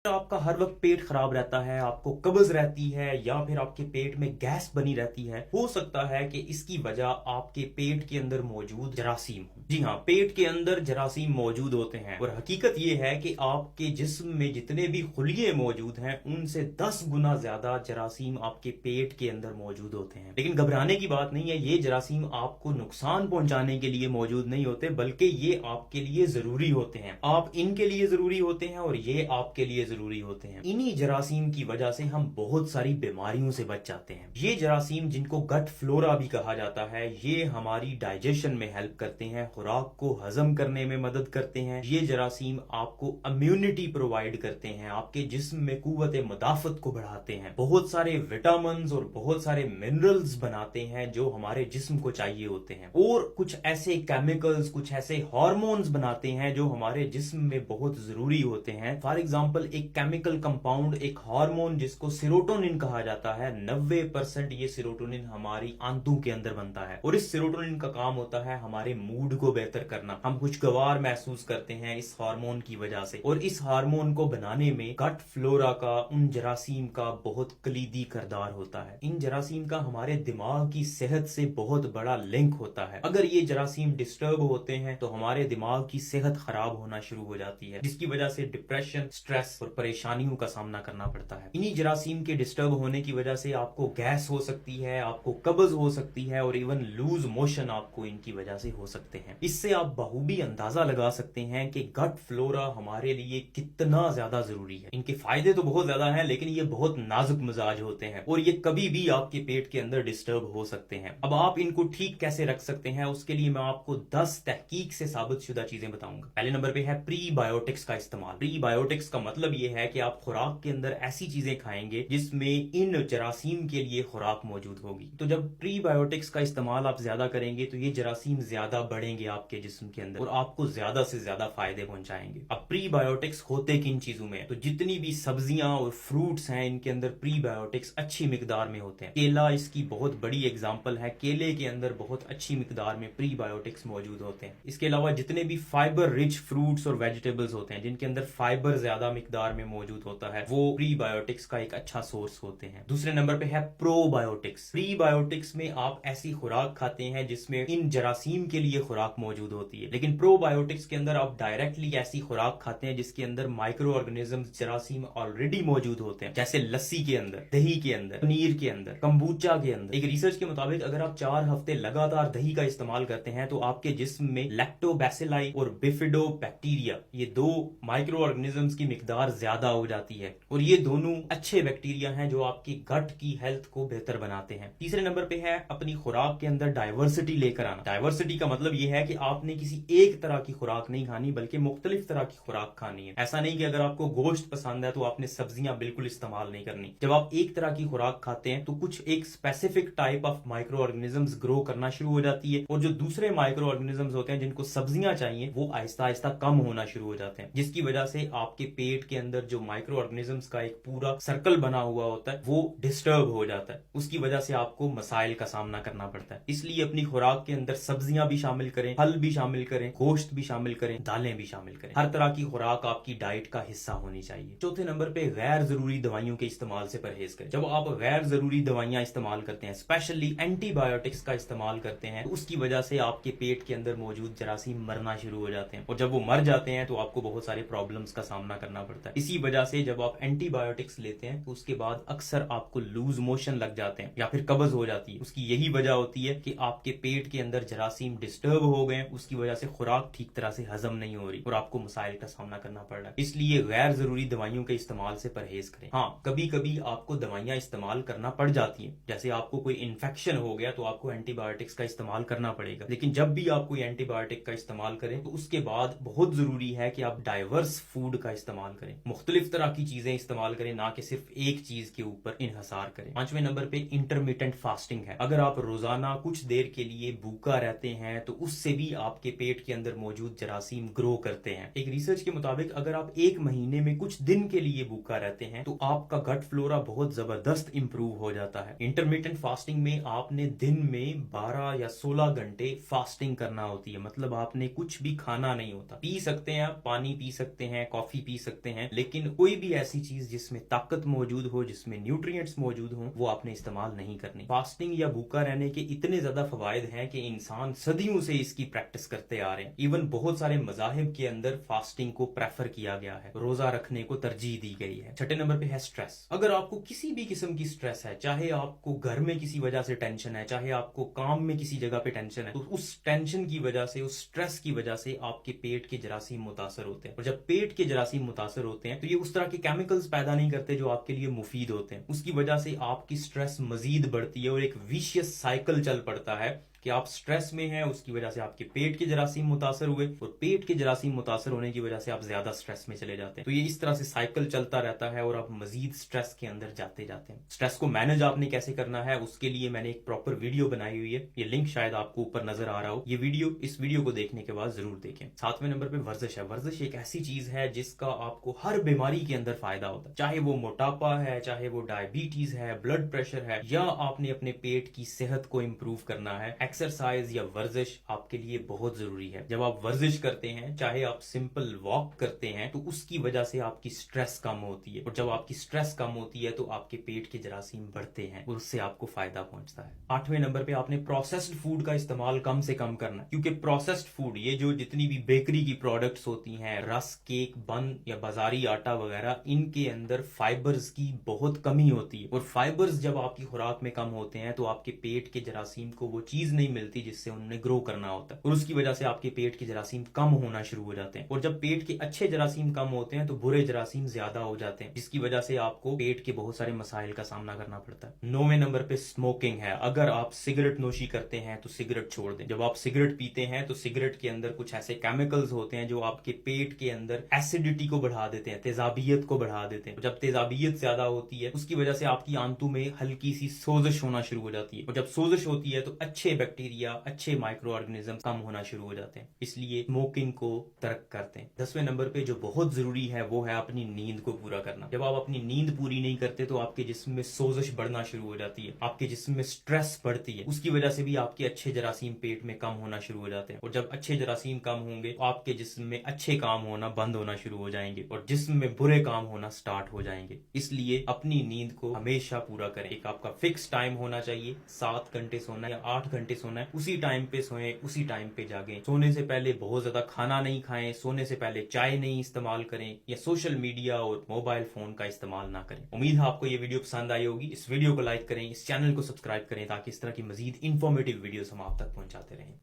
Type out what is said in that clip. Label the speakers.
Speaker 1: आपका हर वक्त पेट खराब रहता है, आपको कब्ज रहती है या फिर आपके पेट में गैस बनी रहती है, हो सकता है कि इसकी वजह आपके पेट के अंदर मौजूद जरासीम हो। जी हाँ, पेट के अंदर जरासीम मौजूद होते हैं और हकीकत ये है कि आपके जिस्म में जितने भी खुलिये मौजूद हैं उनसे 10 गुना ज्यादा जरासीम आपके पेट के अंदर मौजूद होते हैं। लेकिन घबराने की बात नहीं है, ये जरासीम आपको नुकसान पहुंचाने के लिए मौजूद नहीं होते, बल्कि ये आपके लिए जरूरी होते हैं। आप इनके लिए जरूरी होते हैं और ये आपके लिए जरूरी होते हैं। इन्हीं जरासीम की वजह से हम बहुत सारी बीमारियों से बच जाते हैं। ये जरासीम, जिनको गट फ्लोरा भी कहा जाता है, ये हमारी डाइजेशन में हेल्प करते हैं, खुराक को हजम करने में मदद करते हैं। ये जरासीम आपको इम्यूनिटी प्रोवाइड करते हैं, आपके जिस्म में कुव्वत मुदाफत को बढ़ाते हैं, बहुत सारे विटामिन और बहुत सारे मिनरल्स बनाते हैं जो हमारे जिस्म को चाहिए होते हैं, और कुछ ऐसे केमिकल्स, कुछ ऐसे हार्मोन्स बनाते हैं जो हमारे जिस्म में बहुत जरूरी होते हैं। फॉर एग्जाम्पल, एक केमिकल कंपाउंड, एक हार्मोन जिसको सेरोटोनिन कहा जाता है, 90% ये सेरोटोनिन हमारी आंतों के अंदर बनता है और इस सेरोटोनिन का काम होता है हमारे मूड को बेहतर करना। हम खुशगवार महसूस करते हैं इस हार्मोन की वजह से, और इस हार्मोन को बनाने में गट फ्लोरा का, उन जरासीम का बहुत कलीदी किरदार होता है। इन जरासीम का हमारे दिमाग की सेहत से बहुत बड़ा लिंक होता है। अगर ये जरासीम डिस्टर्ब होते हैं तो हमारे दिमाग की सेहत खराब होना शुरू हो जाती है, जिसकी वजह से डिप्रेशन, स्ट्रेस और परेशानियों का सामना करना पड़ता है। इन्हीं जरासीम के डिस्टर्ब होने की वजह से आपको गैस हो सकती है, आपको कब्ज हो सकती है और इवन लूज मोशन आपको इनकी वजह से हो सकते हैं। इससे आप बखूबी अंदाजा लगा सकते हैं कि गट फ्लोरा हमारे लिए कितना ज्यादा जरूरी है। इनके फायदे तो बहुत ज्यादा हैं, लेकिन ये बहुत नाजुक मिजाज होते हैं और ये कभी भी आपके पेट के अंदर डिस्टर्ब हो सकते हैं। अब आप इनको ठीक कैसे रख सकते हैं, उसके लिए मैं आपको 10 तहकीक से साबित शुदा चीजें बताऊंगा। पहले नंबर पे है प्रीबायोटिक्स का इस्तेमाल। प्रीबायोटिक्स का मतलब ये है कि आप खुराक के अंदर ऐसी चीजें खाएंगे जिसमें इन जरासीम के लिए खुराक मौजूद होगी। तो जब प्रीबायोटिक्स का इस्तेमाल आप ज्यादा करेंगे तो ये जरासीम ज्यादा बढ़ेंगे आपके जिस्म के अंदर और आपको ज्यादा से ज्यादा फायदे पहुंचाएंगे। अब प्रीबायोटिक्स होते किन चीजों में, तो जितनी भी सब्जियां और फ्रूट्स हैं इनके अंदर प्रीबायोटिक्स अच्छी मिकदार में होते हैं। केला इसकी बहुत बड़ी एग्जाम्पल है, केले के अंदर बहुत अच्छी मिकदार में प्रीबायोटिक्स मौजूद होते हैं। इसके अलावा जितने भी फाइबर रिच फ्रूट्स और वेजिटेबल्स होते हैं जिनके अंदर फाइबर ज्यादा मिकदार में मौजूद होता है, वो प्रीबायोटिक्स का एक अच्छा सोर्स होते हैं। दूसरे नंबर पे है प्रोबायोटिक्स। प्रीबायोटिक्स में आप ऐसी खुराक खाते हैं जिसमें इन जरासीम के लिए खुराक मौजूद होती है, लेकिन प्रोबायोटिक्स के अंदर आप डायरेक्टली ऐसी खुराक खाते हैं जिसके अंदर माइक्रो ऑर्गेनिजम्स, जरासीम ऑलरेडी मौजूद होते हैं, जैसे लस्सी के अंदर, दही के अंदर, पनीर के अंदर, कंबूचा के अंदर। एक रिसर्च के मुताबिक अगर आप 4 हफ्ते लगातार दही का इस्तेमाल करते हैं तो आपके जिस्म में लैक्टोबैसिलाई और बिफिडोबैक्टीरिया, ये 2 माइक्रो ऑर्गेनिजम्स की मिकदार ज्यादा हो जाती है और ये दोनों अच्छे बैक्टीरिया हैं जो आपकी गट की हेल्थ को बेहतर बनाते हैं। तीसरे नंबर पे है अपनी खुराक के अंदर डाइवर्सिटी लेकर आना। डाइवर्सिटी का मतलब ये है कि आपने किसी एक तरह की खुराक नहीं खानी, बल्कि मुख्तलिफ तरह की खुराक खानी है। ऐसा नहीं कि अगर आपको गोश्त पसंद है तो आपने सब्जियां बिल्कुल इस्तेमाल नहीं करनी। जब आप एक तरह की खुराक खाते हैं तो कुछ एक specific type of micro organisms grow करना शुरू हो जाती है और जो दूसरे माइक्रो ऑर्गेनिजम्स होते हैं जिनको सब्जियां चाहिए वो आहिस्ता आहिस्ता कम होना शुरू हो जाते हैं, जिसकी वजह से आपके पेट के अंदर जो माइक्रो ऑर्गेनिजम्स का एक पूरा सर्कल बना हुआ होता है वो डिस्टर्ब हो जाता है। उसकी वजह से आपको मसाइल का सामना करना पड़ता है। इसलिए अपनी खुराक के अंदर सब्जियां भी शामिल करें, फल भी शामिल करें, गोश्त भी शामिल करें, दालें भी शामिल करें। हर तरह की खुराक आपकी डाइट का हिस्सा होनी चाहिए। चौथे नंबर पे गैर जरूरी दवाइयों के इस्तेमाल से परहेज करें। जब आप गैर जरूरी दवाइयां इस्तेमाल करते हैं, स्पेशली एंटीबायोटिक्स का इस्तेमाल करते हैं, तो उसकी वजह से आपके पेट के अंदर मौजूद जरासीम मरना शुरू हो जाते हैं और जब वो मर जाते हैं तो आपको बहुत सारे प्रॉब्लम्स का सामना करना पड़ता है। इसी वजह से जब आप एंटीबायोटिक्स लेते हैं तो उसके बाद अक्सर आपको लूज मोशन लग जाते हैं या फिर कब्ज हो जाती है। उसकी यही वजह होती है कि आपके पेट के अंदर जरासीम डिस्टर्ब हो गए, उसकी वजह से खुराक ठीक तरह से हजम नहीं हो रही और आपको मसाइल का सामना करना पड़ रहा है। इसलिए गैर जरूरी दवाइयों के इस्तेमाल से परहेज करें। हाँ, कभी कभी आपको दवाइयां इस्तेमाल करना पड़ जाती हैं, जैसे आपको कोई इन्फेक्शन हो गया तो आपको एंटीबायोटिक्स का इस्तेमाल करना पड़ेगा, लेकिन जब भी आप कोई एंटीबायोटिक का इस्तेमाल करें तो उसके बाद बहुत जरूरी है कि आप डाइवर्स फूड का इस्तेमाल करें, मुख्तलिफ तरह की चीजें इस्तेमाल करें, ना कि सिर्फ एक चीज के ऊपर इन्हसार करें। 5वें नंबर पे इंटरमिटेंट फास्टिंग है। अगर आप रोजाना कुछ देर के लिए भूखा रहते हैं तो उससे भी आपके पेट के अंदर मौजूद जरासीम ग्रो करते हैं। एक रिसर्च के मुताबिक अगर आप 1 महीने में कुछ दिन के लिए भूखा रहते हैं तो आपका गट फ्लोरा बहुत जबरदस्त इंप्रूव हो जाता है। इंटरमिटेंट फास्टिंग में आपने दिन में 12 या 16 घंटे फास्टिंग करना होती है, मतलब आपने कुछ भी खाना नहीं होता। पी सकते हैं आप, पानी पी सकते हैं, कॉफी पी सकते हैं, लेकिन कोई भी ऐसी चीज जिसमें ताकत मौजूद हो, जिसमें न्यूट्रिएंट्स मौजूद हो, वो आपने इस्तेमाल नहीं करनी। फास्टिंग या भूखा रहने के इतने ज्यादा फवायद हैं कि इंसान सदियों से इसकी प्रैक्टिस करते आ रहे हैं। इवन बहुत सारे मजाहिब के अंदर फास्टिंग को प्रेफर किया गया है, रोजा रखने को तरजीह दी गई है। छठे नंबर पे है स्ट्रेस। अगर आपको किसी भी किस्म की स्ट्रेस है, चाहे आपको घर में किसी वजह से टेंशन है, चाहे आपको काम में किसी जगह पे टेंशन है, तो उस टेंशन की वजह से, उस स्ट्रेस की वजह से आपके पेट के जरासीम मुतासर होते हैं। और जब पेट के जरासीम मुतासर होते हैं तो ये उस तरह के केमिकल्स पैदा नहीं करते जो आपके लिए मुफीद होते हैं। उसकी वजह से आपकी स्ट्रेस मजीद बढ़ती है और एक विशियस साइकिल चल पड़ता है कि आप स्ट्रेस में हैं, उसकी वजह से आपके पेट के जरासीम मुतासर हुए और पेट के जरासीम मुतासर होने की वजह से आप ज्यादा स्ट्रेस में चले जाते हैं। तो ये इस तरह से साइकिल चलता रहता है और आप मजीद स्ट्रेस के अंदर जाते जाते हैं। स्ट्रेस को मैनेज आपने कैसे करना है उसके लिए मैंने एक प्रॉपर वीडियो बनाई हुई है, ये लिंक शायद आपको ऊपर नजर आ रहा हो। ये वीडियो, इस वीडियो को देखने के बाद जरूर देखें। सातवें नंबर पे वर्जिश है। वर्जिश एक ऐसी चीज है जिसका आपको हर बीमारी के अंदर फायदा होता है, चाहे वो मोटापा है, चाहे वो डायबिटीज है, ब्लड प्रेशर है, या आपने अपने पेट की सेहत को इंप्रूव करना है। एक्सरसाइज या वर्जिश आपके लिए बहुत जरूरी है। जब आप वर्जिश करते हैं, चाहे आप सिंपल वॉक करते हैं, तो उसकी वजह से आपकी स्ट्रेस कम होती है और जब आपकी स्ट्रेस कम होती है तो आपके पेट के जरासीम बढ़ते हैं और उससे आपको फायदा पहुंचता है। आठवें नंबर पे आपने प्रोसेस्ड फूड का इस्तेमाल कम से कम करना है, क्योंकि प्रोसेस्ड फूड, ये जो जितनी भी बेकरी की प्रोडक्ट्स होती हैं, रस्क, केक, बन या बाजारी आटा वगैरह, इनके अंदर फाइबर्स की बहुत कमी होती है और फाइबर्स जब आपकी खुराक में कम होते हैं तो आपके पेट के जरासीम को वो चीज नहीं मिलती जिससे उन्हें ग्रो करना होता है और उसकी वजह से आपके पेट के जरासीम कम होना शुरू हो जाते हैं। और जब पेट के अच्छे जरासीम कम होते हैं तो बुरे जरासीम ज्यादा हो जाते हैं, जिसकी वजह से आपको पेट के बहुत सारे मसाइल का सामना करना पड़ता है। 9वें नंबर पे स्मोकिंग है। अगर आप सिगरेट नोशी करते हैं तो सिगरेट छोड़ दें। जब आप सिगरेट पीते हैं तो सिगरेट के अंदर कुछ ऐसे केमिकल्स होते हैं जो आपके पेट के अंदर एसिडिटी को बढ़ा देते हैं, तेजाबियत को बढ़ा देते हैं। जब तेजाबियत ज्यादा होती है उसकी वजह से आपकी आंतों में हल्की सी सोजिश होना शुरू हो जाती है और जब सोजिश होती है तो अच्छे बैक्टीरिया, अच्छे माइक्रो ऑर्गेनिज्म कम होना शुरू हो जाते हैं, इसलिए स्मोकिंग को तर्क करते हैं। 10वें नंबर पे जो बहुत जरूरी है वो है अपनी नींद को पूरा करना। जब आप अपनी नींद पूरी नहीं करते तो आपके जिस्म में सोजिश बढ़ना शुरू हो जाती है, आपके जिस्म में स्ट्रेस बढ़ती है, उसकी वजह से भी आपके अच्छे जरासीम पेट में कम होना शुरू हो जाते हैं और जब अच्छे जरासीम कम होंगे तो आपके जिस्म में अच्छे काम होना बंद होना शुरू हो जाएंगे और जिस्म में बुरे काम होना स्टार्ट हो जाएंगे। इसलिए अपनी नींद को हमेशा पूरा करें। एक आपका फिक्स टाइम होना चाहिए, 7 घंटे सोना है या 8 घंटे सोना है, उसी टाइम पे सोएं, उसी टाइम पे जागें। सोने से पहले बहुत ज्यादा खाना नहीं खाएं, सोने से पहले चाय नहीं इस्तेमाल करें या सोशल मीडिया और मोबाइल फोन का इस्तेमाल ना करें। उम्मीद है आपको ये वीडियो पसंद आई होगी। इस वीडियो को लाइक करें, इस चैनल को सब्सक्राइब करें ताकि इस तरह की मजीद इंफॉर्मेटिव वीडियोस हम आप तक पहुंचाते रहें।